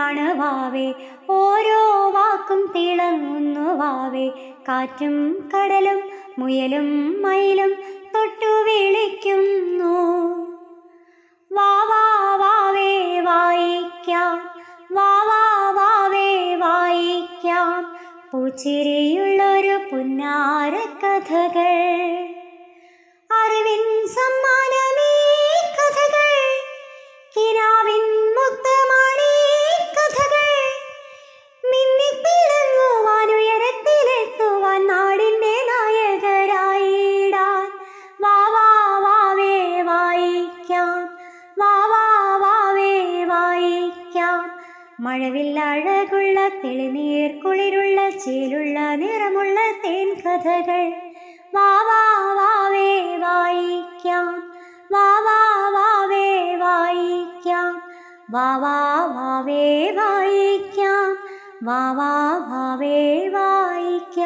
കഥയാണ് വാവേ, ഓരോ വാക്കും തിളങ്ങുന്നു വാവേ. കാറ്റും കടലും മുയലും മയിലും തൊട്ടു വിളിക്കുന്നു. വാവാ വാവേ വായിക്കാം, വാവാ വാവേ വായിക്കാം, പൂച്ചിരിയുള്ളൊരു പുന്നാര കഥകൾ. അറിവിൻ സമ്മാനമേ കഥകൾ, കിനാവിൻ മുക്തമാണീ കഥകൾ. മിന്നിത്തിളങ്ങുവാൻ ഉയരത്തിലെത്തുവാൻ നാടിൻ്റെ നായകരായിടാൻ. വാവാ വാവേ വായിക്കാം, വാവാ വാവേ വായിക്കാം, മഴവില്ലഴകുള്ള തെളിനീർ കുളിരുള്ള ചേലുള്ള നിറമുള്ള തേൻ കഥകൾ. വാവാ വാവേ വായിക്കാം, വാവാ വാവേ വായിക്കാം, വാവാ വാവേ വായിക്കാം, വാവാ വാവേ വായിക്കാം.